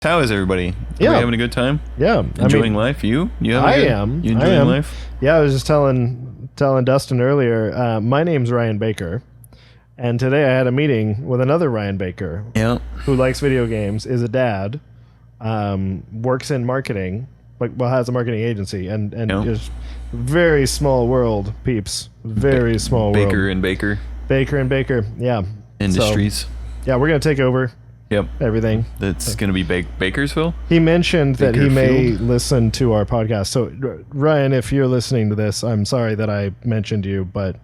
How is everybody? Yeah. Are we having a good time? Yeah. Enjoying life? You am. You enjoying life? Yeah, I was just telling Dustin earlier, my name's Ryan Baker. And today I had a meeting with another Ryan Baker. Yeah. Who likes video games, is a dad, works in marketing, has a marketing agency, and just very small world, peeps. Very small world. Baker and Baker. Baker and Baker, yeah. Industries. So, yeah, we're going to take over. Yep. Everything. That's going to be Bakersville? He mentioned that he may listen to our podcast. So, Ryan, if you're listening to this, I'm sorry that I mentioned you, but,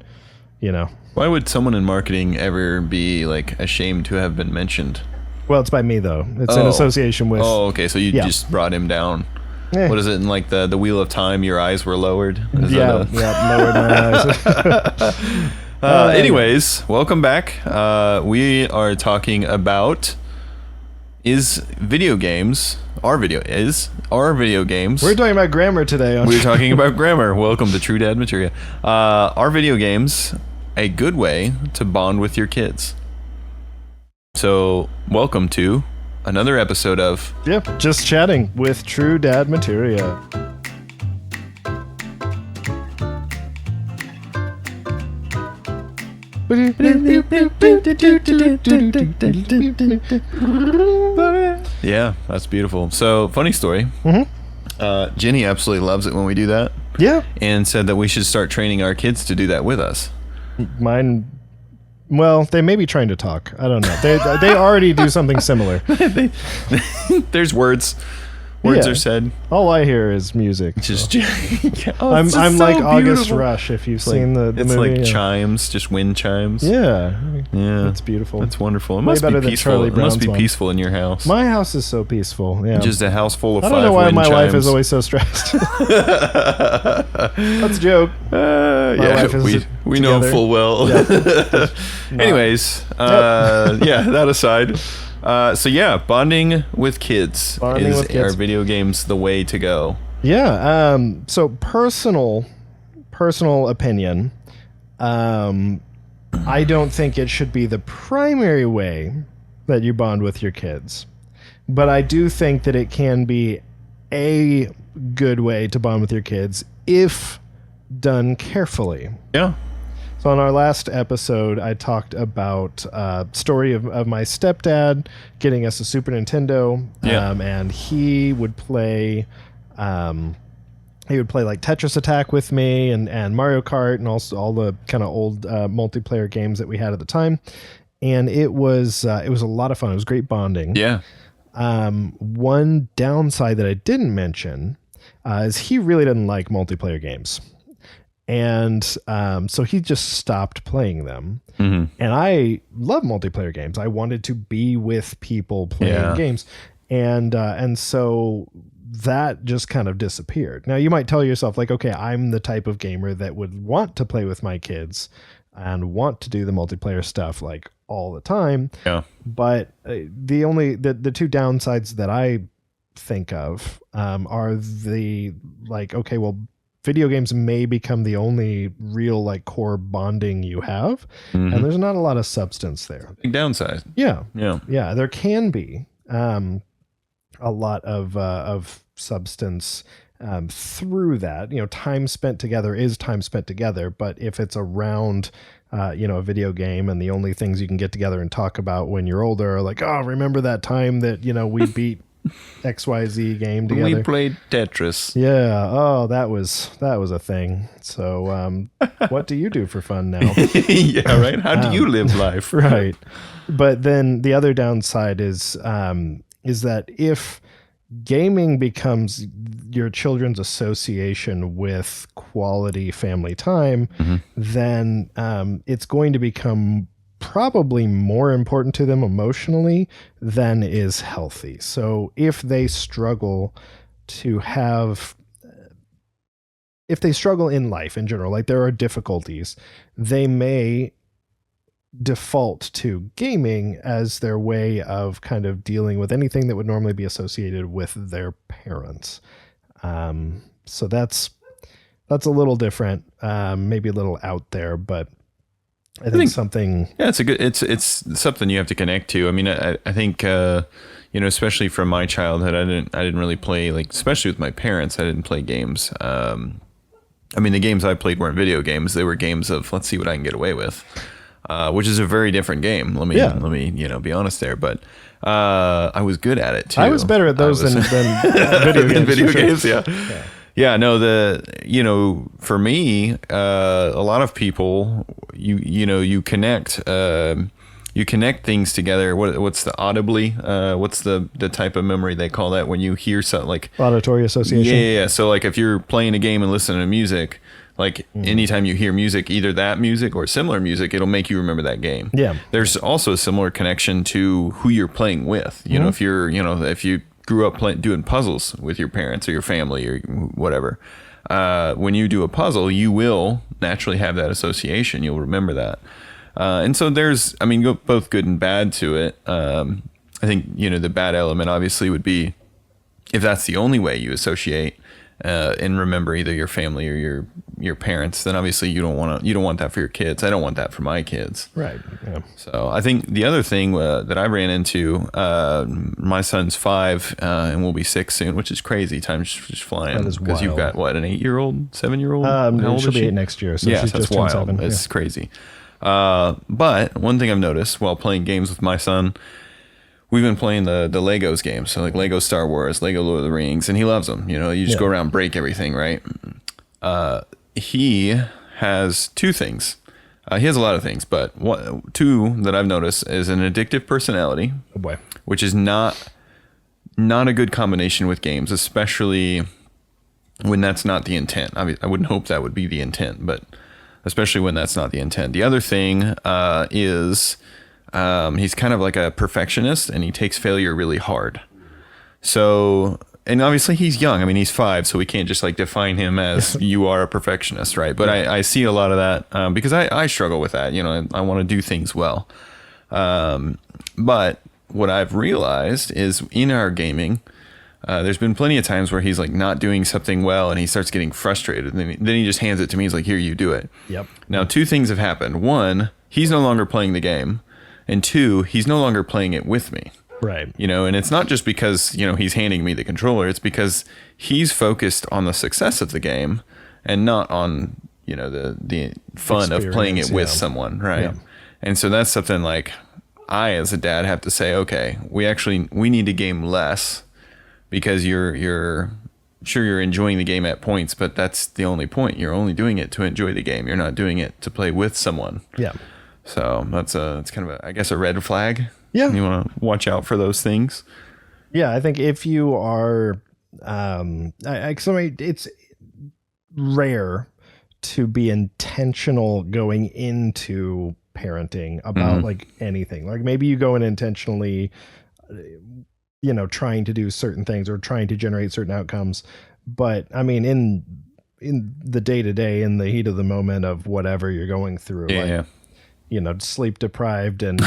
you know. Why would someone in marketing ever be, like, ashamed to have been mentioned? Well, it's by me, though. It's in association with... Oh, okay. So you just brought him down. What is it, in, like, the Wheel of Time, your eyes were lowered? Lowered my eyes. Anyways, welcome back. We are talking about... Our video games. We're talking about grammar today. We're talking about grammar. Welcome to True Dad Materia. Are video games a good way to bond with your kids? So, welcome to another episode of... Yep, just chatting with True Dad Materia. Yeah, that's beautiful. So, funny story. Jenny absolutely loves it when we do that. Yeah. And said that we should start training our kids to do that with us. Mine... Well, they may be trying to talk. I don't know. They already do something similar. There's words. Words are said. All I hear is music. Just I'm so like beautiful. August Rush. If you've seen the it's movie, like chimes, just wind chimes. Yeah, it's beautiful. That's wonderful. It must be peaceful. It must be peaceful in your house. My house is so peaceful. Yeah, just a house full of. I don't know why my life is always so stressed. That's a joke. We know full well. Yeah. Anyways, that aside. Bonding with kids is our video games the way to go. Yeah. So personal opinion. I don't think it should be the primary way that you bond with your kids, but I do think that it can be a good way to bond with your kids if done carefully. Yeah. So on our last episode, I talked about story of my stepdad getting us a Super Nintendo, and he would play like Tetris Attack with me and Mario Kart and also all the kind of old multiplayer games that we had at the time, and it was a lot of fun. It was great bonding. Yeah. One downside that I didn't mention is he really didn't like multiplayer games. And so he just stopped playing them. Mm-hmm. And I love multiplayer games. I wanted to be with people playing games. And so that just kind of disappeared. Now, you might tell yourself, like, okay, I'm the type of gamer that would want to play with my kids and want to do the multiplayer stuff, like, all the time. Yeah. But the two downsides that I think of are video games may become the only real like core bonding you have, and there's not a lot of substance there. Big downside. Yeah. There can be a lot of substance through that. You know, time spent together is time spent together, but if it's around a video game and the only things you can get together and talk about when you're older are like, oh, remember that time that we beat XYZ game together. We played Tetris. Yeah. Oh, that was a thing. So, what do you do for fun now? Yeah, right. How do you live life? Right. But then the other downside is that if gaming becomes your children's association with quality family time, then it's going to become probably more important to them emotionally than is healthy. So if they struggle in life in general, like there are difficulties, they may default to gaming as their way of kind of dealing with anything that would normally be associated with their parents. So that's a little different, maybe a little out there, but I think something. Yeah, it's something you have to connect to. I mean, I think you know, especially from my childhood, I didn't really play, like, especially with my parents, I didn't play games. I mean, the games I played weren't video games. They were games of, let's see what I can get away with, which is a very different game. Let me, you know, be honest there. But I was good at it too. I was better at those than video games. Video games, yeah. Yeah, no, you know, for me, a lot of people, you connect things together. What's the audibly? What's the type of memory they call that when you hear something like auditory association? Yeah. So like if you're playing a game and listening to music, like anytime you hear music, either that music or similar music, it'll make you remember that game. Yeah. There's also a similar connection to who you're playing with. You know, if you grew up doing puzzles with your parents or your family or whatever, when you do a puzzle, you will naturally have that association. You'll remember that. And so there's, I mean, both good and bad to it. I think, you know, the bad element obviously would be if that's the only way you associate and remember either your family or your parents, then obviously you don't want that for your kids. I don't want that for my kids. Right. Yeah. So I think the other thing that I ran into, my son's 5 and will be 6 soon, which is crazy. Time's just flying. That is because you've got an 8-year-old, 7-year-old. How old she'll be 8 next year. So she's that's just wild. 7. It's crazy. But one thing I've noticed while playing games with my son, we've been playing the Legos games. So like Lego Star Wars, Lego Lord of the Rings, and he loves them. You know, you just go around, break everything, right? He has 2 things. He has a lot of things, but 2 that I've noticed is an addictive personality, Oh boy. which is not a good combination with games, especially when that's not the intent. I mean, I wouldn't hope that would be the intent, but especially when that's not the intent. The other thing is he's kind of like a perfectionist, and he takes failure really hard. So, and obviously he's young. I mean, he's 5, so we can't just like define him as you are a perfectionist, right? But I see a lot of that because I struggle with that. You know, I want to do things well. But what I've realized is in our gaming, there's been plenty of times where he's like not doing something well and he starts getting frustrated. And then he just hands it to me. He's like, here, you do it. Yep. Now, 2 things have happened. 1, he's no longer playing the game. And 2, he's no longer playing it with me. Right. You know, and it's not just because, you know, he's handing me the controller. It's because he's focused on the success of the game and not on, you know, the fun of playing it with someone. Right. Yeah. And so that's something like I, as a dad, have to say, okay, we need to game less because you're sure you're enjoying the game at points, but that's the only point. You're only doing it to enjoy the game. You're not doing it to play with someone. Yeah. So it's kind of I guess a red flag. Yeah. You want to watch out for those things. Yeah. I think if you are, it's rare to be intentional going into parenting about like anything. Like maybe you go in intentionally, you know, trying to do certain things or trying to generate certain outcomes. But I mean, in the day to day, in the heat of the moment of whatever you're going through, you know, sleep deprived and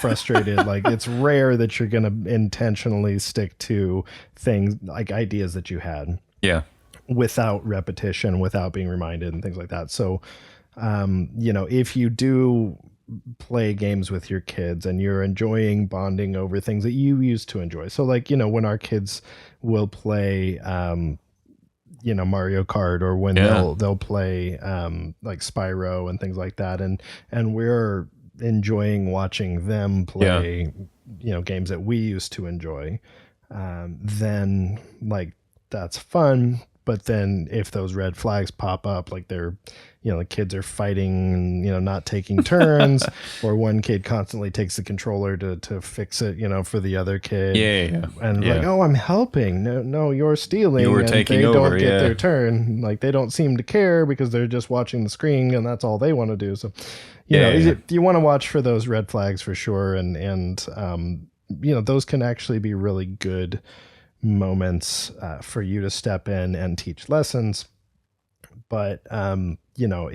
frustrated, like it's rare that you're going to intentionally stick to things like ideas that you had. Yeah. Without repetition, without being reminded and things like that. So, you know, if you do play games with your kids and you're enjoying bonding over things that you used to enjoy. So like, you know, when our kids will play, you know, Mario Kart, or when they'll play like Spyro and things like that, and we're enjoying watching them play you know, games that we used to enjoy, then like that's fun. But then if those red flags pop up, like they're, you know, the kids are fighting and, you know, not taking turns, or one kid constantly takes the controller to fix it, you know, for the other kid. And like, oh, I'm helping. No, you're stealing. You were and taking they over, don't get their turn. Like they don't seem to care because they're just watching the screen and that's all they want to do. So, you know, you want to watch for those red flags for sure. And you know, those can actually be really good moments for you to step in and teach lessons. But you know,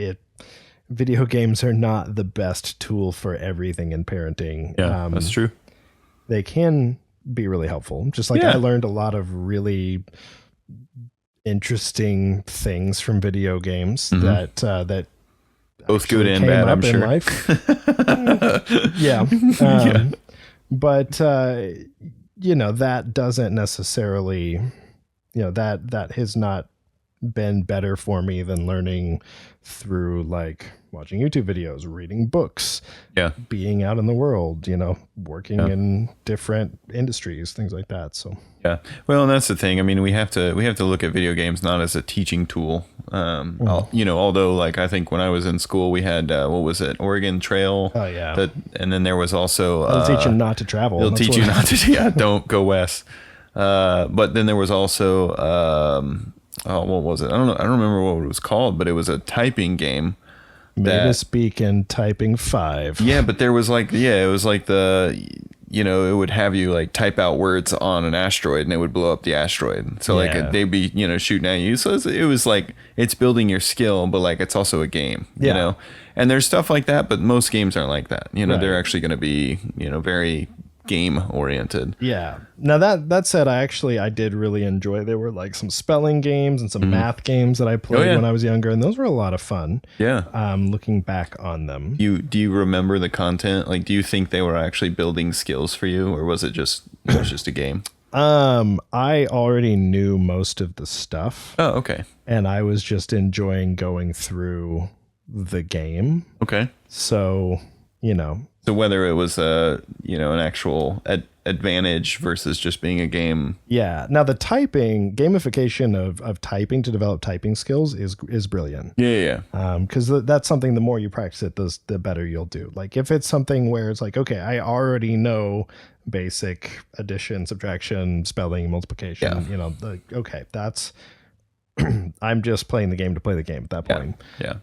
video games are not the best tool for everything in parenting. That's true. They can be really helpful. Just like I learned a lot of really interesting things from video games that both good and bad, I'm sure. Life. But that doesn't necessarily, that has not been better for me than learning through like watching YouTube videos, reading books, being out in the world, working in different industries, things like that. So well, and that's the thing. I mean, we have to look at video games not as a teaching tool. Although like I think when I was in school, we had what was it, Oregon Trail? Oh yeah. And then there was also it'll teach you not to travel. It'll teach you not to don't go west. But then there was also what was it? I don't know. I don't remember what it was called, but it was a typing game. Maybe speak in typing 5. Yeah, but there was like, it was like it would have you like type out words on an asteroid and it would blow up the asteroid. So like they'd be, shooting at you. So it was like, it's building your skill, but like it's also a game, you know? And there's stuff like that, but most games aren't like that. They're actually going to be, very game oriented. Yeah. Now that said, I did really enjoy, there were like some spelling games and some math games that I played when I was younger, and those were a lot of fun. Yeah. Looking back on them. Do you remember the content? Like, do you think they were actually building skills for you, or was it just a game? I already knew most of the stuff. Oh, okay. And I was just enjoying going through the game. Okay. So, So whether it was an actual advantage versus just being a game. Yeah. Now the gamification of typing to develop typing skills is brilliant. Yeah. Because that's something, the more you practice it, the better you'll do. Like if it's something where it's like, okay, I already know basic addition, subtraction, spelling, multiplication, okay, that's, I'm just playing the game to play the game at that point. Yeah.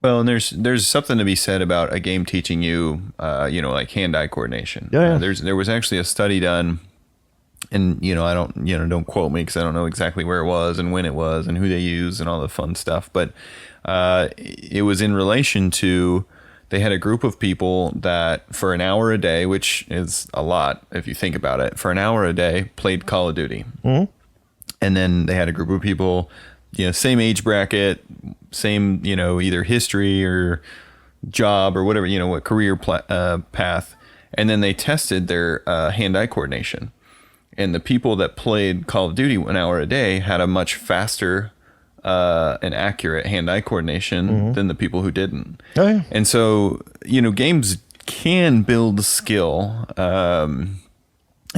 Well, and there's something to be said about a game teaching you, like hand-eye coordination. Yeah. There was actually a study done, and I don't quote me because I don't know exactly where it was and when it was and who they used and all the fun stuff. But it was in relation to, they had a group of people that for an hour a day, which is a lot if you think about it, for an hour a day played Call of Duty, and then they had a group of people, same age bracket, same, either history or job or whatever, what career path. And then they tested their hand-eye coordination. And the people that played Call of Duty 1 hour a day had a much faster and accurate hand-eye coordination than the people who didn't. Oh, yeah. And so, games can build skill. And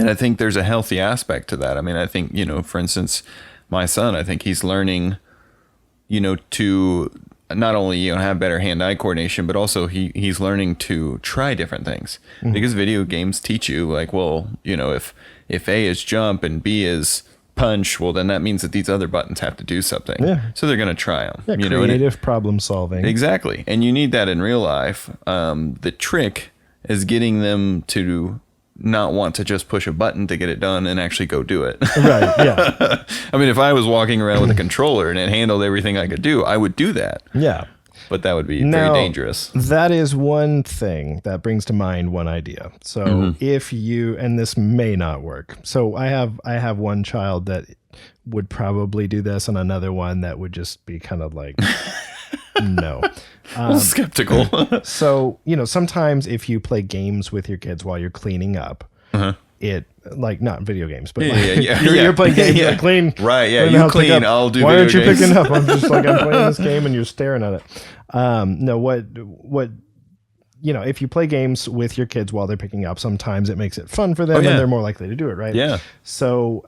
I think there's a healthy aspect to that. I mean, I think, for instance, my son, I think he's learning, to not only, have better hand-eye coordination, but also he's learning to try different things, because video games teach you like, well, if A is jump and B is punch, well, then that means that these other buttons have to do something. Yeah. So they're going to try them. Yeah, creative problem solving. Exactly. And you need that in real life. The trick is getting them to not want to just push a button to get it done and actually go do it. Right, yeah. I mean, if I was walking around with a controller and it handled everything I could do, I would do that. Yeah. But that would be very dangerous. That is one thing that brings to mind one idea. So if you, and this may not work. So I have one child that would probably do this and another one that would just be kind of like, no. Skeptical. So, sometimes if you play games with your kids while you're cleaning up, it, like, not video games, but you're playing games, you clean. Right, yeah, you clean, I'll do Why video aren't you games. picking up? I'm just like, I'm playing this game and you're staring at it. No, what, if you play games with your kids while they're picking up, sometimes it makes it fun for them and they're more likely to do it, right? Yeah. So,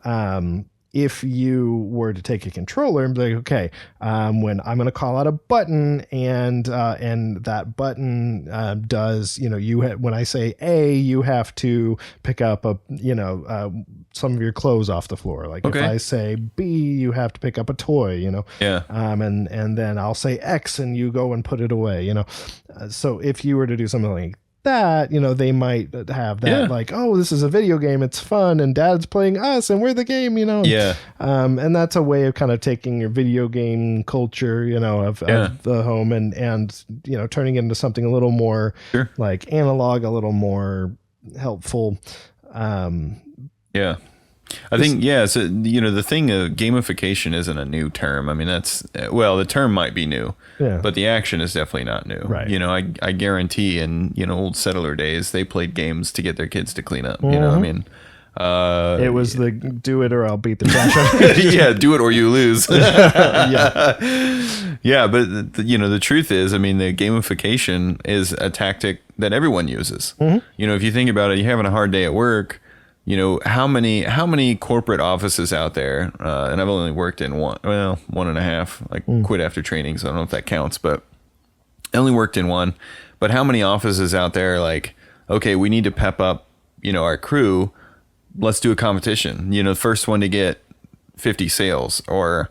if you were to take a controller and be like, okay, when I'm going to call out a button and that button does, when I say A, you have to pick up some of your clothes off the floor. Like if I say B, you have to pick up a toy, Yeah. And then I'll say X and you go and put it away, So if you were to do something like that, they might have that like, oh, this is a video game, it's fun, and dad's playing us and we're the game, Yeah. And that's a way of kind of taking your video game culture, of the home and turning it into something a little more like analog, a little more helpful. Yeah. I think, yeah, so, the thing of gamification isn't a new term. I mean, the term might be new, but the action is definitely not new. Right. I guarantee in, old settler days, they played games to get their kids to clean up. I mean, it was the do it or I'll beat the trash out. Yeah, do it or you lose. Yeah. Yeah, but the truth is, I mean, the gamification is a tactic that everyone uses. If you think about it, you're having a hard day at work. How many corporate offices out there? And I've only worked in one and a half. I quit after training, so I don't know if that counts. But I only worked in one. But how many offices out there? Like, okay, we need to pep up, our crew. Let's do a competition. The first one to get 50 sales, or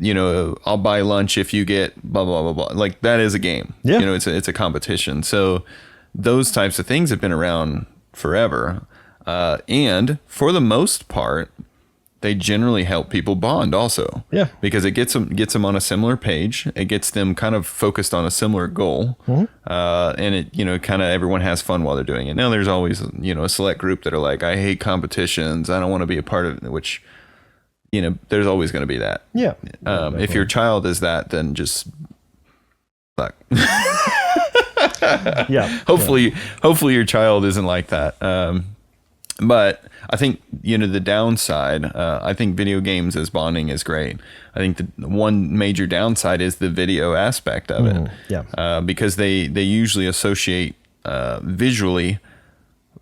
I'll buy lunch if you get blah blah blah blah. Like, that is a game. Yeah. It's a competition. So those types of things have been around forever. And for the most part, they generally help people bond also. Yeah. Because it gets them on a similar page. It gets them kind of focused on a similar goal. And it, kind of everyone has fun while they're doing it. Now there's always, a select group that are like, I hate competitions. I don't want to be a part of it, which, there's always going to be that. Yeah. If your child is that, then just fuck. Yeah. Hopefully your child isn't like that. But I think, the downside, I think video games as bonding is great. I think the one major downside is the video aspect of it. Yeah. Because they usually associate visually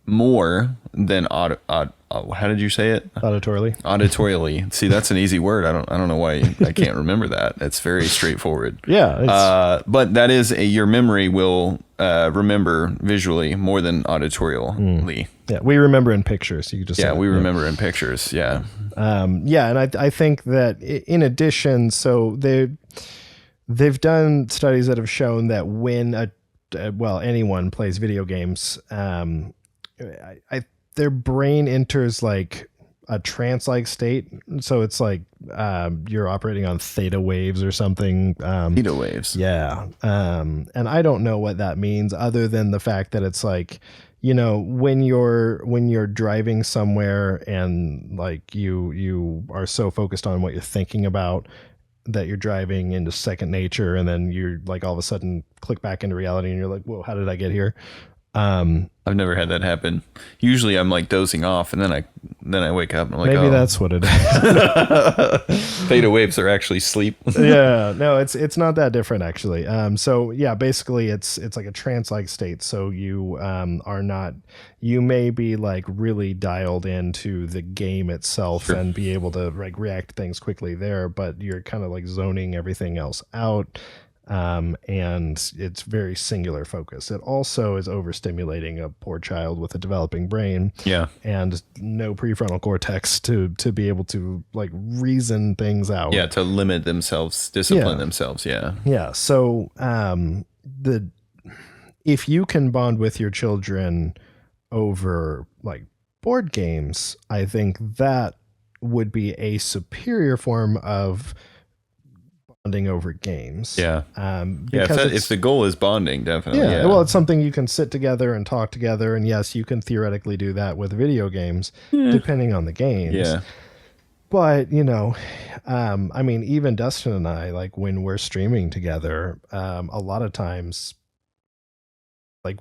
more than how did you say it? Auditorially. See, that's an easy word. I don't know why I can't remember that. It's very straightforward. Yeah. But that is your memory will remember visually more than auditorially. Yeah, we remember in pictures. You just we remember in pictures. Yeah. And I think that in addition, so they've done studies that have shown that when anyone plays video games, their brain enters like a trance-like state. So it's like you're operating on theta waves or something. Theta waves. Yeah. And I don't know what that means other than the fact that it's like, when you're driving somewhere and like you are so focused on what you're thinking about that you're driving into second nature, and then you're like all of a sudden click back into reality and you're like, whoa, how did I get here? I've never had that happen. Usually I'm like dozing off and then I wake up and I'm like, maybe that's what it is. Theta waves are actually sleep. Yeah, no, it's not that different actually. So yeah, basically it's like a trance-like state. So you you may be like really dialed into the game itself and be able to like react to things quickly there, but you're kind of like zoning everything else out. And it's very singular focus. It also is overstimulating a poor child with a developing brain. Yeah. And no prefrontal cortex to be able to like reason things out. Yeah. To limit themselves, discipline themselves. Yeah. Yeah. So, if you can bond with your children over like board games, I think that would be a superior form of bonding over games. Yeah. If the goal is bonding, definitely. Yeah. Well, it's something you can sit together and talk together. And yes, you can theoretically do that with video games, depending on the games. Yeah. But, I mean, even Dustin and I, like when we're streaming together, a lot of times, like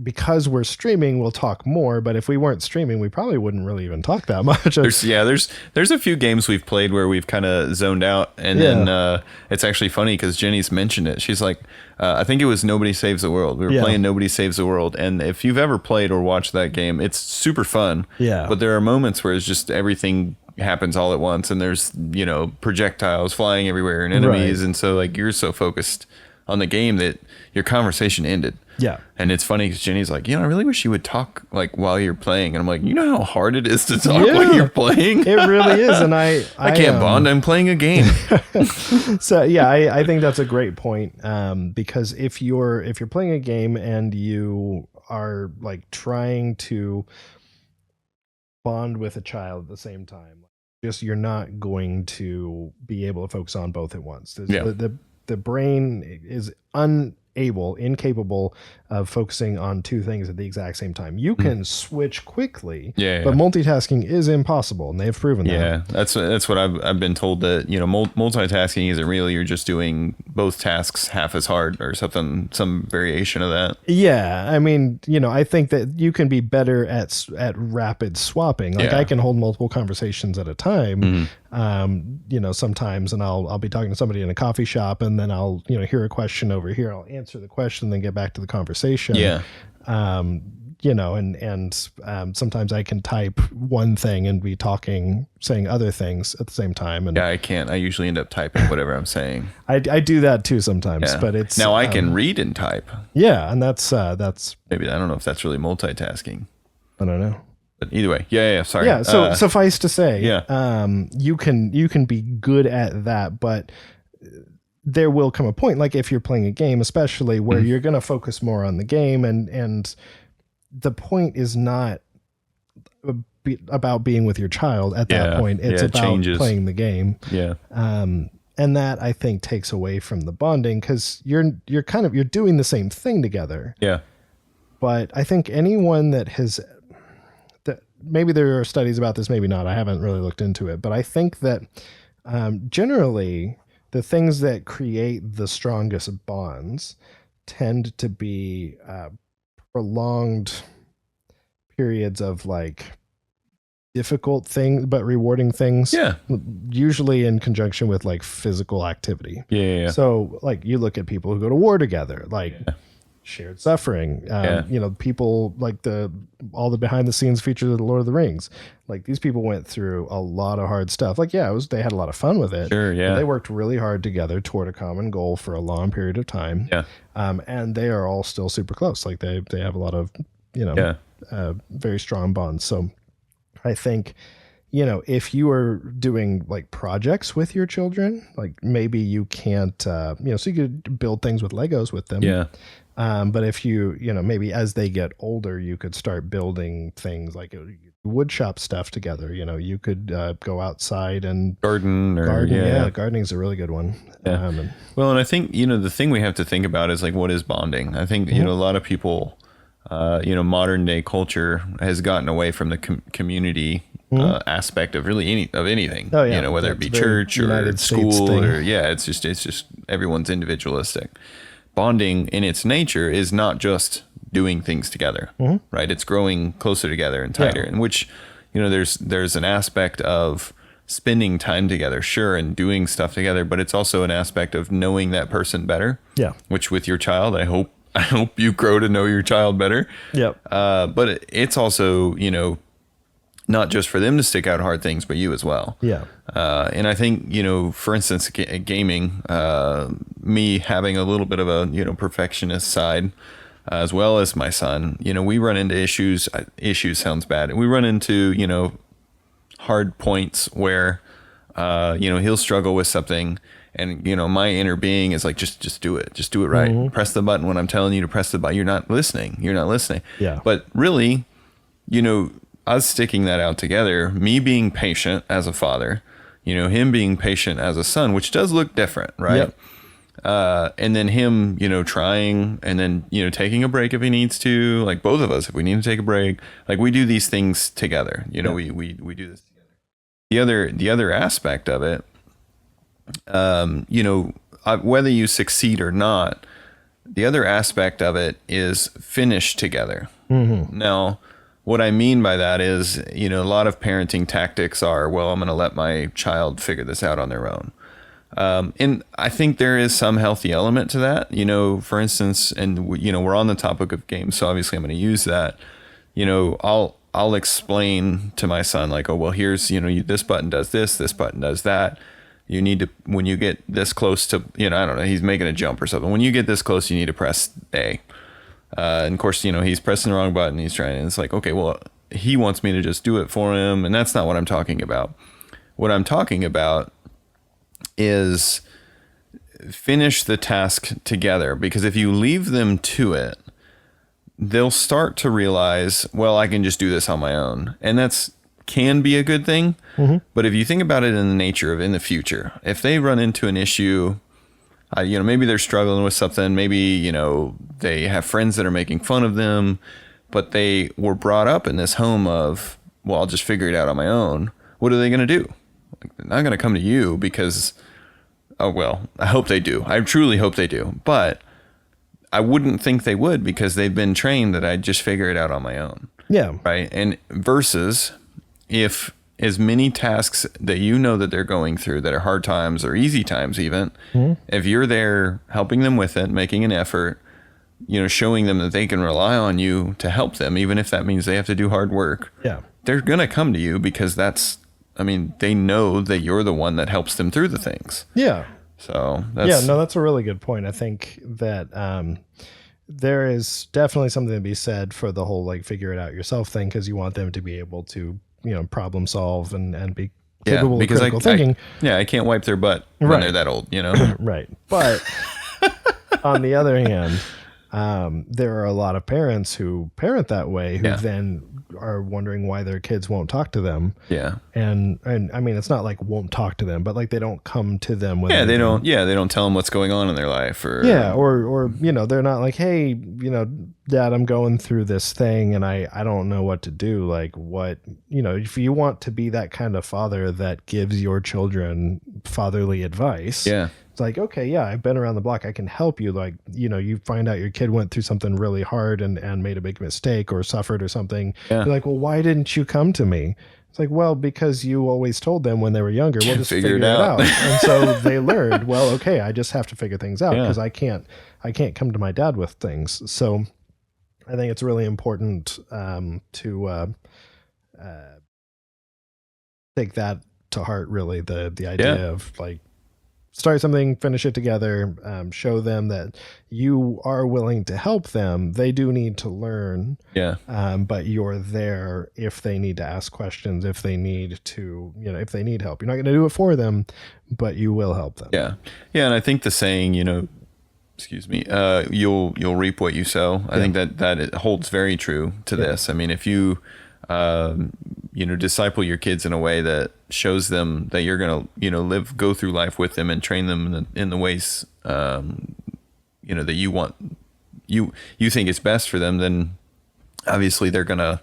because we're streaming, we'll talk more. But if we weren't streaming, we probably wouldn't really even talk that much. There's a few games we've played where we've kind of zoned out, and then it's actually funny because Jenny's mentioned it. She's like, I think it was Nobody Saves the World. We were playing Nobody Saves the World, and if you've ever played or watched that game, it's super fun. Yeah. But there are moments where it's just everything happens all at once, and there's projectiles flying everywhere and enemies, and so like you're so focused on the game that your conversation ended. Yeah. And it's funny because Jenny's like, I really wish you would talk like while you're playing. And I'm like, how hard it is to talk while you're playing? It really is. And I can't bond. I'm playing a game. So yeah, I think that's a great point. Because if you're playing a game and you are like trying to bond with a child at the same time, you're not going to be able to focus on both at once. The brain is incapable of focusing on two things at the exact same time. You can switch quickly, but multitasking is impossible, and they've proven that. Yeah, that's what I've been told, that multitasking isn't real. You're just doing both tasks half as hard or something, some variation of that. Yeah, I mean, I think that you can be better at rapid swapping. Like I can hold multiple conversations at a time. Sometimes, and I'll be talking to somebody in a coffee shop, and then I'll hear a question over here. I'll answer the question, then get back to the conversation. Yeah. Sometimes I can type one thing and be saying other things at the same time. And I can't. I usually end up typing whatever I'm saying. I do that too sometimes, but it's now I can read and type. Yeah, and that's maybe, I don't know if that's really multitasking. I don't know. But either way, sorry. Yeah, so suffice to say, you can be good at that, but there will come a point, like if you're playing a game, especially, where you're going to focus more on the game, and the point is not about being with your child at that point. It's about playing the game. Yeah. And that, I think, takes away from the bonding, because you're doing the same thing together. Yeah. But I think anyone that maybe there are studies about this, maybe not. I haven't really looked into it, but I think that generally the things that create the strongest bonds tend to be prolonged periods of like difficult things but rewarding things. Yeah. Usually in conjunction with like physical activity. Yeah. So like you look at people who go to war together, like shared suffering. People like all the behind the scenes features of the Lord of the Rings. Like these people went through a lot of hard stuff. Like, they had a lot of fun with it. Sure. Yeah. They worked really hard together toward a common goal for a long period of time. Yeah. And they are all still super close. Like they have a lot of, very strong bonds. So I think, if you are doing like projects with your children, like maybe you can't, so you could build things with Legos with them. Yeah. But if you maybe as they get older, you could start building things like wood shop stuff together. You could go outside and garden. Gardening is a really good one. Yeah. And I think, the thing we have to think about is like, what is bonding? I think, a lot of people, modern day culture has gotten away from the community aspect of really anything, whether it be church or school or it's just everyone's individualistic. Bonding in its nature is not just doing things together, right? It's growing closer together and tighter, in which, there's an aspect of spending time together, sure, and doing stuff together, but it's also an aspect of knowing that person better. Yeah. Which with your child, I hope you grow to know your child better. Yep. But it's also, not just for them to stick out hard things, but you as well. Yeah. And I think, for instance, gaming, me having a little bit of a, perfectionist side, as well as my son, we run into issues sounds bad. We run into, hard points where, he'll struggle with something, and, my inner being is like, just do it. Just do it right. Press the button when I'm telling you to press the button. You're not listening. Yeah. But really, us sticking that out together, me being patient as a father, him being patient as a son, which does look different, right? Yep. And then him, trying, and then, taking a break if he needs to, like both of us, if we need to take a break, like we do these things together, we do this together. The other aspect of it, whether you succeed or not, the other aspect of it is finish together. Now, what I mean by that is, a lot of parenting tactics are, well, I'm going to let my child figure this out on their own. And I think there is some healthy element to that, for instance, and we're on the topic of games, so obviously I'm going to use that. I'll explain to my son, like, oh, well, here's, this button does this button does that. You need to, when you get this close to, I don't know, he's making a jump or something. When you get this close, you need to press A. And of course, he's pressing the wrong button. He's trying, and it's like, okay, well, he wants me to just do it for him. And that's not what I'm talking about. What I'm talking about is finish the task together, because if you leave them to it, they'll start to realize, well, I can just do this on my own. And that's can be a good thing. But if you think about it in the nature of in the future, if they run into an issue, maybe they're struggling with something. Maybe, they have friends that are making fun of them, but they were brought up in this home of, well, I'll just figure it out on my own. What are they going to do? Like, they're not going to come to you because, oh, well, I hope they do. I truly hope they do. But I wouldn't think they would because they've been trained that I'd just figure it out on my own. Yeah. Right. And versus if as many tasks that that they're going through that are hard times or easy times, even if you're there helping them with it, making an effort, showing them that they can rely on you to help them, even if that means they have to do hard work. Yeah. They're going to come to you because they know that you're the one that helps them through the things. Yeah. So that's a really good point. I think that there is definitely something to be said for the whole like figure it out yourself thing, because you want them to be able to problem solve and be capable of critical thinking. I can't wipe their butt when they're that old, Right. But on the other hand, there are a lot of parents who parent that way who then are wondering why their kids won't talk to them. Yeah. And I mean, it's not like won't talk to them, but like they don't come to them when they don't tell them what's going on in their life or they're not like, hey, Dad, I'm going through this thing and I don't know what to do. Like what, if you want to be that kind of father that gives your children fatherly advice. Yeah. It's like, okay, yeah, I've been around the block. I can help you. Like, you find out your kid went through something really hard and made a big mistake or suffered or something. Yeah. You're like, well, why didn't you come to me? It's like, well, because you always told them when they were younger, we'll just figure it out. And so they learned, well, okay, I just have to figure things out because I can't come to my dad with things. So I think it's really important to take that to heart, really, the idea of like, start something, finish it together, show them that you are willing to help them. They do need to learn. Yeah. But you're there if they need to ask questions, if they need to, if they need help. You're not going to do it for them, but you will help them. Yeah. Yeah. And I think the saying, you'll reap what you sow. I think that it holds very true to this. I mean, if you, disciple your kids in a way that shows them that you're going to, go through life with them and train them in the ways, that you want, you think is best for them, then obviously they're going to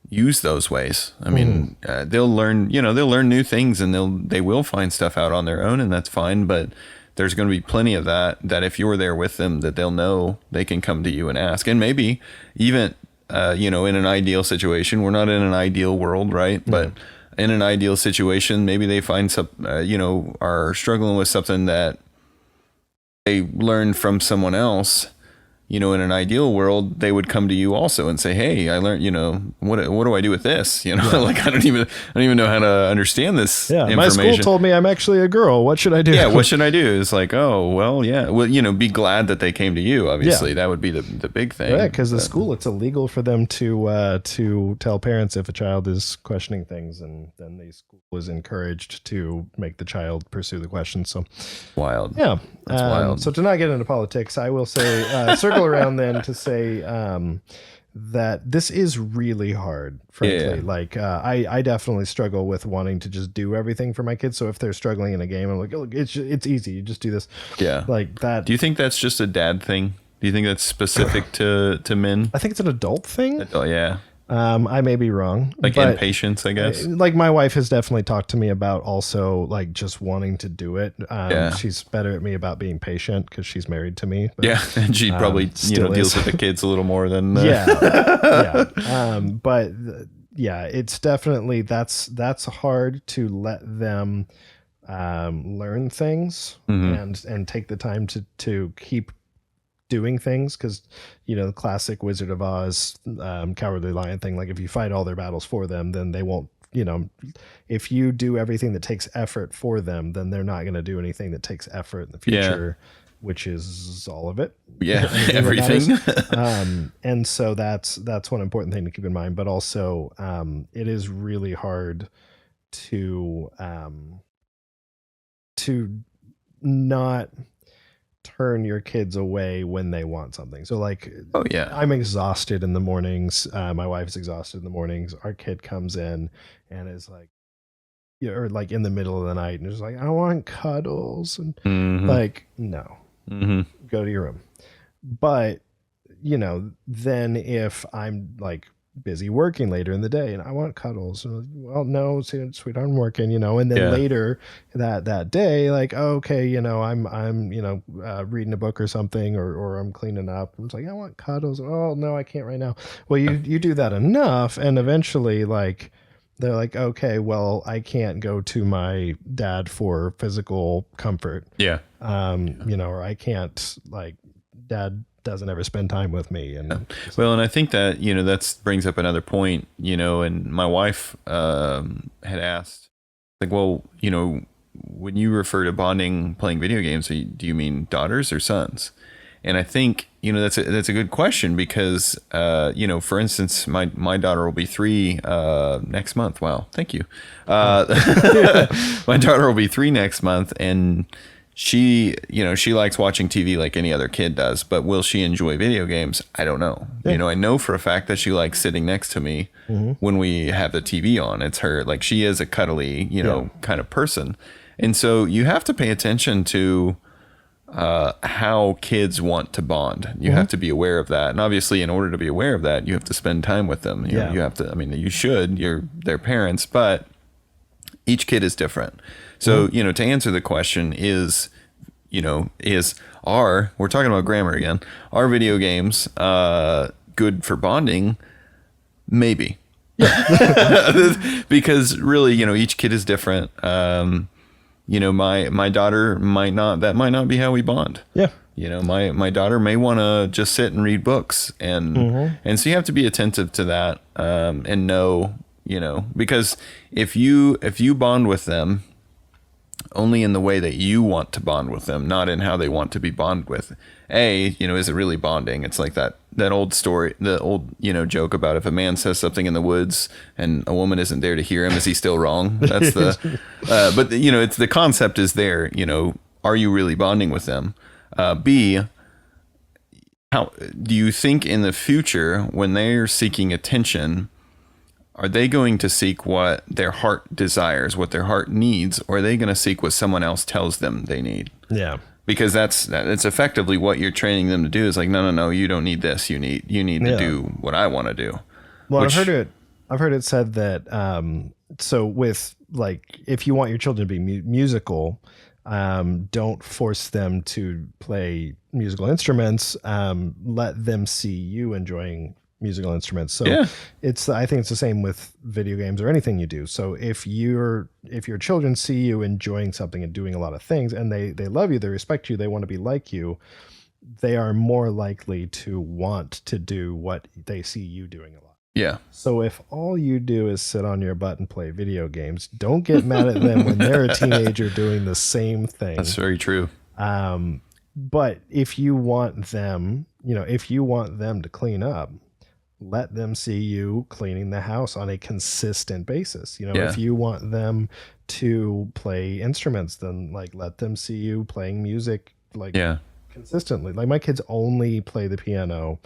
use those ways. I mean, they'll learn new things and they will find stuff out on their own, and that's fine. But there's going to be plenty of that if you're there with them, that they'll know they can come to you and ask. And maybe even, in an ideal situation, we're not in an ideal world, right? But in an ideal situation, maybe they find some, are struggling with something that they learned from someone else. In an ideal world, they would come to you also and say, hey, I learned, what do I do with this? Like, I don't even know how to understand this information. My school told me I'm actually a girl. What should I do? Yeah, what should I do? It's like, oh, well, yeah. Well, be glad that they came to you, obviously. That would be the big thing. Right, because the school, it's illegal for them to tell parents if a child is questioning things, and then the school is encouraged to make the child pursue the questions. So wild. Yeah. That's wild. So to not get into politics, I will say, circle around then to say that this is really hard, frankly. Like I definitely struggle with wanting to just do everything for my kids. So if they're struggling in a game, I'm like, oh, it's easy, you just do this. Like that. Do you think that's just a dad thing? Do you think that's specific to men? I think it's an adult thing. Oh yeah. I may be wrong. Like impatience, I guess. Like my wife has definitely talked to me about also like just wanting to do it. She's better at me about being patient because she's married to me. But, and she probably deals with the kids a learn than. But it's definitely that's hard to let them learn things and take the time to keep doing things, because the classic Wizard of Oz Cowardly Lion thing, like if you fight all their battles for them, then they won't, if you do everything that takes effort for them, then they're not going to do anything that takes effort in the future, which is all of it. Everything. And so that's one important thing to keep in mind, but also it is really hard to not turn your kids away when they want something. So like, I'm exhausted in the mornings. My wife's exhausted in the mornings. Our kid comes in and is like, or like in the middle of the night and just like, I want cuddles, and like, no, go to your room. But then if I'm like busy working later in the day and I want cuddles, and well, no, sweetheart, I'm working, and then later that day, like, okay, I'm reading a book or something, or I'm cleaning up. I'm like, I want cuddles. Oh no, I can't right now. Well, you do that enough, and eventually, like, they're like, okay, well, I can't go to my dad for physical comfort. Yeah. Or I can't, like, dad doesn't ever spend time with me. And well, and I think that, that brings up another point, and my wife had asked, like, well, when you refer to bonding playing video games, do you mean daughters or sons? And I think, that's a good question because, for instance, my daughter will be 3 next month. Wow. Thank you. My daughter will be 3 next month, and she likes watching TV like any other kid does, but will she enjoy video games? I don't know. Yeah. I know for a fact that she likes sitting next to me when we have the TV on. It's her, like, she is a cuddly, kind of person. And so you have to pay attention to how kids want to bond. You have to be aware of that. And obviously, in order to be aware of that, you have to spend time with them. You have to, you should, you're their parents, but each kid is different. So, to answer the question is we're talking about grammar again, are video games good for bonding? Maybe. Because really, each kid is different. My daughter might not be how we bond. Yeah. My daughter may want to just sit and read books, and so you have to be attentive to that, and know, because if you bond with them only in the way that you want to bond with them, not in how they want to be bonded with, is it really bonding? It's like that old story, the old, joke about if a man says something in the woods and a woman isn't there to hear him, is he still wrong? That's but it's the concept is there, are you really bonding with them? B, how do you think in the future when they're seeking attention, are they going to seek what their heart desires, what their heart needs, or are they going to seek what someone else tells them they need? Yeah. Because it's effectively what you're training them to do is like, no, you don't need this. You need to do what I want to do. Well, I've heard it said that, so with, like, if you want your children to be musical, don't force them to play musical instruments. Let them see you enjoying musical instruments. So I think it's the same with video games or anything you do. So if your children see you enjoying something and doing a lot of things, and they love you, they respect you, they want to be like you, they are more likely to want to do what they see you doing a lot. Yeah. So if all you do is sit on your butt and play video games, don't get mad at them when they're a teenager doing the same thing. That's very true. But if you want them, to clean up, let them see you cleaning the house on a consistent basis. If you want them to play instruments, then like let them see you playing music consistently. Like my kids only play the piano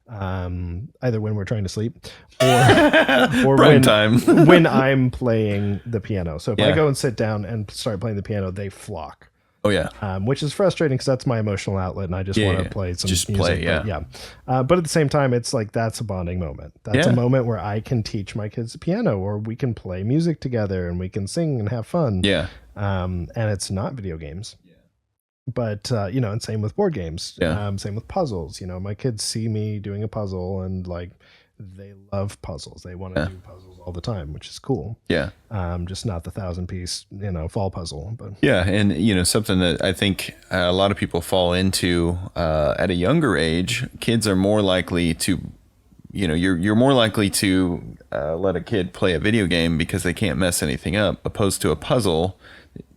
either when we're trying to sleep or when I'm playing the piano. So if I go and sit down and start playing the piano, they flock. Oh yeah. Which is frustrating because that's my emotional outlet and I just want to play some music. But at the same time, it's like, that's a bonding moment. That's a moment where I can teach my kids the piano, or we can play music together and we can sing and have fun. Yeah. And it's not video games. Yeah. But, and same with board games. Yeah. Same with puzzles. My kids see me doing a puzzle and like, they love puzzles. They want to do puzzles all the time, which is cool. Yeah. Just not the 1,000-piece, fall puzzle. But yeah, and something that I think a lot of people fall into at a younger age, kids are more likely to, you're more likely to let a kid play a video game because they can't mess anything up, opposed to a puzzle.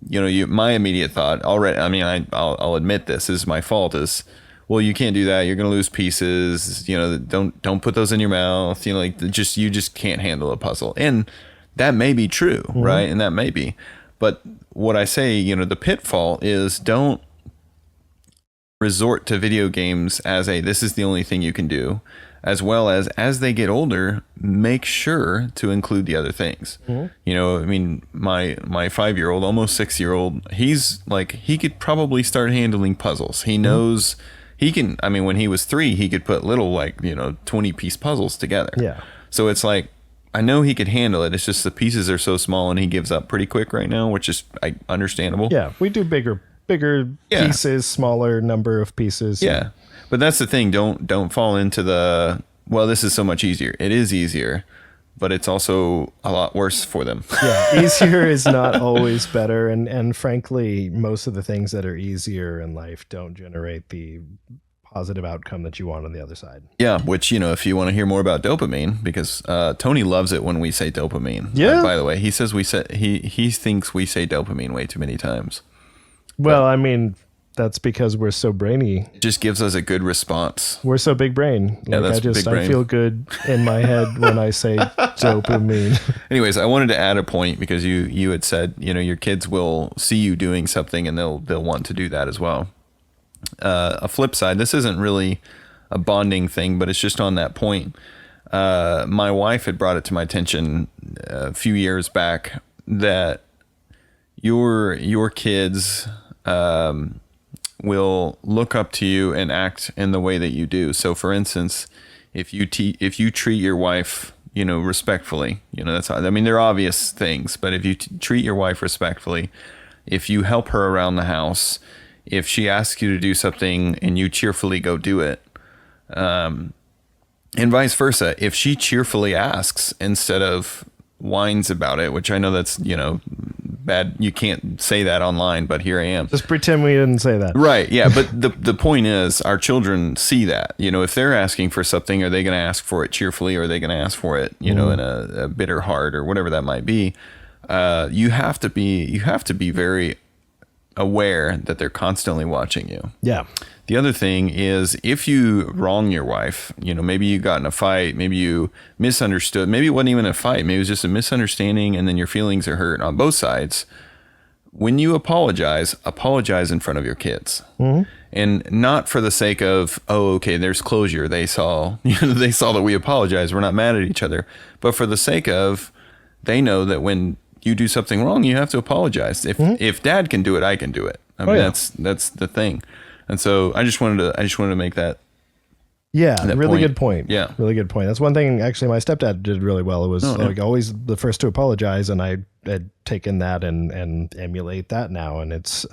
My immediate thought already. I mean, I'll admit this is my fault. Is, well, you can't do that. You're going to lose pieces. Don't put those in your mouth. You just can't handle a puzzle. And that may be true, right? And that may be. But what I say, the pitfall is don't resort to video games as this is the only thing you can do. as well as they get older, make sure to include the other things. Mm-hmm. You know, I mean, my 5-year-old, almost 6-year-old, he's like, he could probably start handling puzzles. He knows he can, I mean, when he was 3, he could put little, like, you know, 20-piece puzzles together. Yeah. So it's like, I know he could handle it. It's just the pieces are so small and he gives up pretty quick right now, which is understandable. Yeah, we do bigger pieces, smaller number of pieces. Yeah. But that's the thing. Don't fall into the, well, this is so much easier. It is easier, but it's also a lot worse for them. Yeah, easier is not always better. And frankly, most of the things that are easier in life don't generate the positive outcome that you want on the other side. Yeah, which, you know, if you want to hear more about dopamine, because Tony loves it when we say dopamine. Yeah. By the way, he says he thinks we say dopamine way too many times. Well, I mean, that's because we're so brainy. It just gives us a good response. We're so big brain. Yeah, like I feel good in my head when I say dopamine. Anyways, I wanted to add a point because you had said, you know, your kids will see you doing something and they'll want to do that as well. A flip side, this isn't really a bonding thing, but it's just on that point. My wife had brought it to my attention a few years back that your kids will look up to you and act in the way that you do. So, for instance, if you treat your wife, you know, respectfully, you know, that's how, I mean, they're obvious things, but if you treat your wife respectfully, if you help her around the house, if she asks you to do something and you cheerfully go do it, and vice versa, if she cheerfully asks instead of whines about it, which I know that's, you know, bad. You can't say that online, but here I am. Just pretend we didn't say that. Right. Yeah. But the point is, our children see that, you know, if they're asking for something, are they going to ask for it cheerfully, or are they going to ask for it, you know, in a bitter heart or whatever that might be? You have to be very aware that they're constantly watching you. Yeah. The other thing is, if you wrong your wife, you know, maybe you got in a fight, maybe you misunderstood, maybe it wasn't even a fight, maybe it was just a misunderstanding, and then your feelings are hurt on both sides. When you apologize in front of your kids. Mm-hmm. And not for the sake of, oh, okay, there's closure. They saw that we apologize. We're not mad at each other. But for the sake of, they know that when you do something wrong, you have to apologize. If Dad can do it, I can do it. I mean, that's the thing. And so I just wanted to make that. Yeah, really good point. Yeah, really good point. That's one thing actually my stepdad did really well. It was like always the first to apologize, and I had taken that and emulate that now, and it's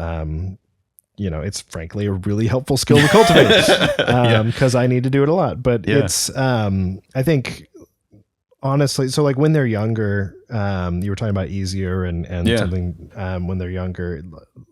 you know, it's frankly a really helpful skill to cultivate because I need to do it a lot. But it's I think honestly, so like when they're younger, you were talking about easier and something when they're younger,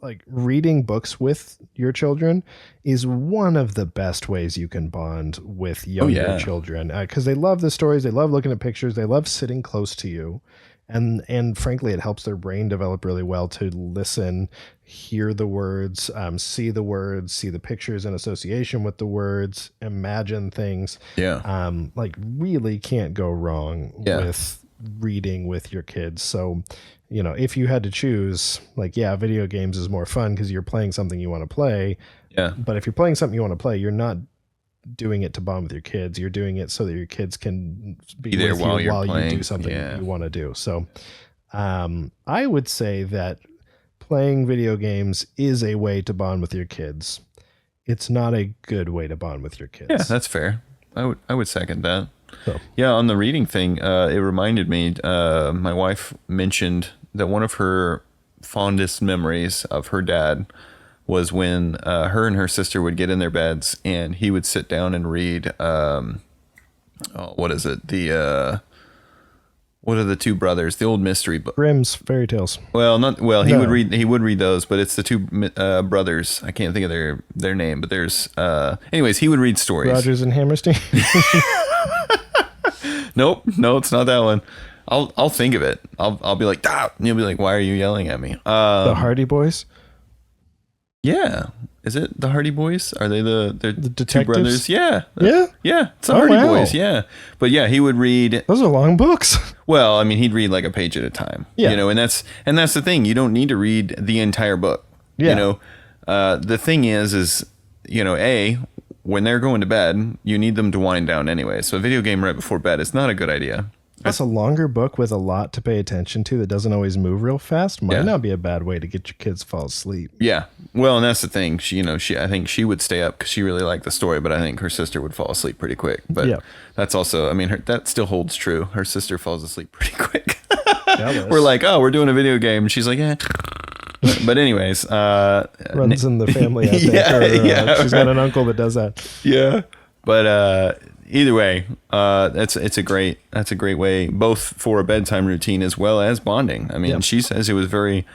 like reading books with your children is one of the best ways you can bond with younger children, because they love the stories, they love looking at pictures, they love sitting close to you. And frankly, it helps their brain develop really well to listen, hear the words, see the pictures in association with the words, imagine things. Yeah. Like really can't go wrong with reading with your kids. So, you know, if you had to choose, like, video games is more fun because you're playing something you want to play. Yeah. But if you're playing something you want to play, you're not doing it to bond with your kids. You're doing it so that your kids can be there while you do something you want to do. So I would say that playing video games is a way to bond with your kids. It's not a good way to bond with your kids. Yeah, that's fair. I would second that. So. Yeah, on the reading thing, it reminded me, my wife mentioned that one of her fondest memories of her dad was when her and her sister would get in their beds and he would sit down and read, what is it? What are the two brothers? The old mystery book. Grimm's fairy tales. He would read those, but it's the two brothers. I can't think of their name, but there's anyways, he would read stories. Rogers and Hammerstein. Nope, no, it's not that one. I'll think of it. I'll be like, ah, and you'll be like, why are you yelling at me? The Hardy Boys. Yeah. Is it the Hardy Boys? Are they the detectives? Two brothers? Yeah. Yeah. Yeah. It's the Hardy Boys. Yeah. But yeah, he would read. Those are long books. Well, I mean, he'd read like a page at a time. Yeah. You know, and that's the thing. You don't need to read the entire book. Yeah. You know, the thing is, you know, when they're going to bed, you need them to wind down anyway. So a video game right before bed is not a good idea. That's a longer book with a lot to pay attention to that doesn't always move real fast. Might not be a bad way to get your kids to fall asleep. Yeah. Well, and that's the thing. I think she would stay up because she really liked the story, but I think her sister would fall asleep pretty quick. But that's also, I mean, that still holds true. Her sister falls asleep pretty quick. We're like, oh, we're doing a video game. And she's like, yeah. But anyways. Runs in the family, I think. She's got an uncle that does that. Yeah. But either way, that's a great way both for a bedtime routine as well as bonding. I mean, she says it was very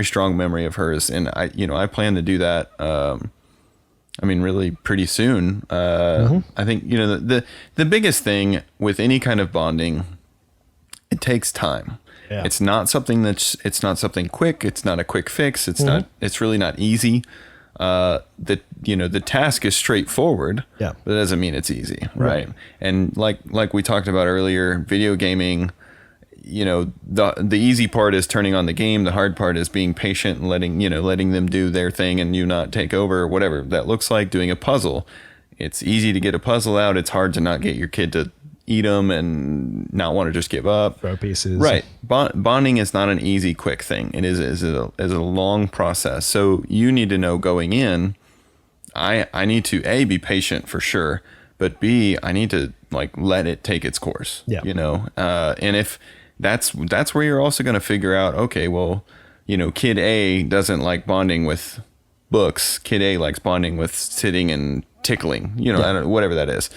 strong memory of hers, and I plan to do that. I mean, really pretty soon. I think the biggest thing with any kind of bonding, it takes time. Yeah. It's not something quick. It's not a quick fix. It's really not easy. The task is straightforward, but it doesn't mean it's easy, right? And like we talked about earlier, video gaming, the easy part is turning on the game. The hard part is being patient and letting them do their thing and you not take over, whatever that looks like. Doing a puzzle, it's easy to get a puzzle out. It's hard to not get your kid to eat them and not want to just give up. Throw pieces. Right. Bonding is not an easy, quick thing. It is a long process. So you need to know going in, I need to be patient for sure, but B, I need to let it take its course. Yeah. And if that's where you're also going to figure out, okay, well, kid A doesn't like bonding with books. Kid A likes bonding with sitting and tickling, whatever that is.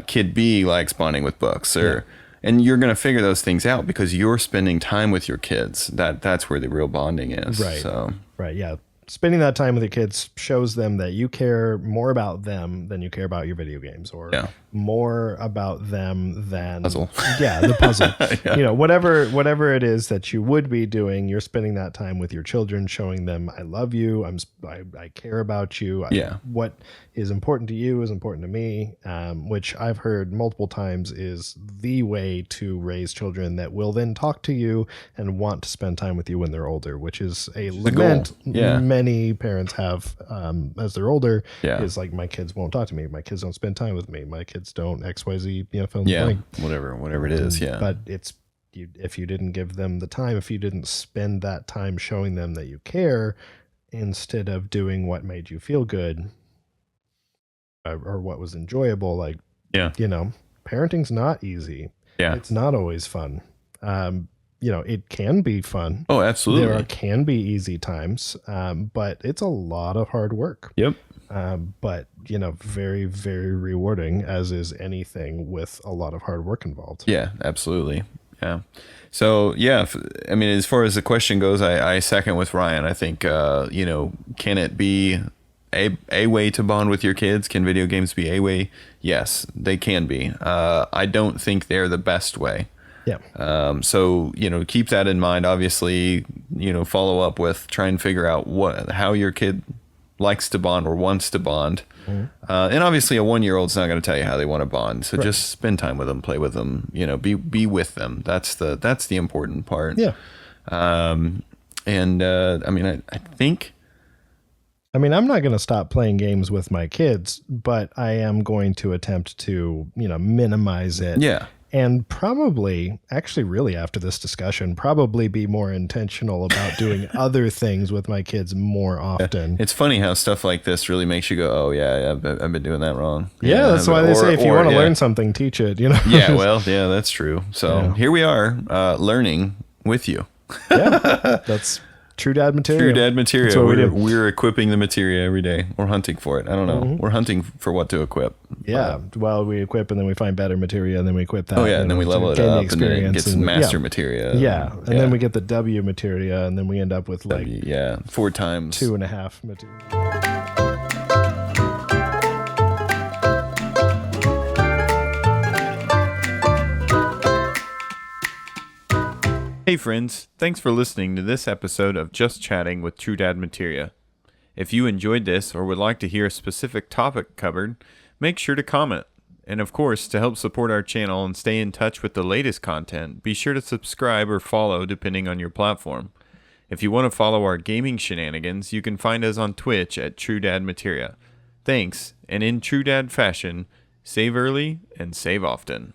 Kid B likes bonding with books, and you're going to figure those things out because you're spending time with your kids. That's where the real bonding is. Right. So. Right. Yeah. Spending that time with your kids shows them that you care more about them than you care about your video games, or more about them than puzzle. Yeah, the puzzle. Whatever it is that you would be doing, you're spending that time with your children, showing them I love you, I care about you. What is important to you is important to me, which I've heard multiple times is the way to raise children that will then talk to you and want to spend time with you when they're older, which is a lament many parents have as they're older. Is like, my kids won't talk to me, my kids don't spend time with me, my kids don't XYZ, fill in the blank. Whatever it is. But it's if you didn't give them the time, if you didn't spend that time showing them that you care instead of doing what made you feel good or what was enjoyable, parenting's not easy. It's not always fun. It can be fun. Oh, absolutely. There can be easy times, but it's a lot of hard work. Yep. But very, very rewarding, as is anything with a lot of hard work involved. Yeah, absolutely. Yeah. So I mean, as far as the question goes, I second with Ryan. I think can it be a way to bond with your kids? Can video games be a way? Yes, they can be. I don't think they're the best way. Yeah. So keep that in mind. Obviously, follow up with try and figure out how your kid likes to bond or wants to bond. Mm-hmm. And obviously a 1-year-old's not going to tell you how they want to bond. So just spend time with them, play with them, be with them. That's the important part. Yeah. I mean, I think, I'm not going to stop playing games with my kids, but I am going to attempt to, minimize it. Yeah. And probably, actually really after this discussion, probably be more intentional about doing other things with my kids more often. It's funny how stuff like this really makes you go, oh, yeah, I've been doing that wrong. Yeah, that's why they say if you want to learn something, teach it. Yeah, well, that's true. So here we are learning with you. Yeah, that's True Dad Materia. True Dad Materia. That's what we do. We're equipping the materia every day. We're hunting for it. I don't know. Mm-hmm. We're hunting for what to equip. Yeah. Well, we equip and then we find better materia and then we equip that. Oh, yeah. And then we level it up and then it gets master materia. Yeah. And then we get the W materia and then we end up with 4 times 2.5 materia. Hey friends, thanks for listening to this episode of Just Chatting with True Dad Materia. If you enjoyed this or would like to hear a specific topic covered, make sure to comment. And of course, to help support our channel and stay in touch with the latest content, be sure to subscribe or follow depending on your platform. If you want to follow our gaming shenanigans, you can find us on Twitch at True Dad Materia. Thanks, and in true dad fashion, save early and save often.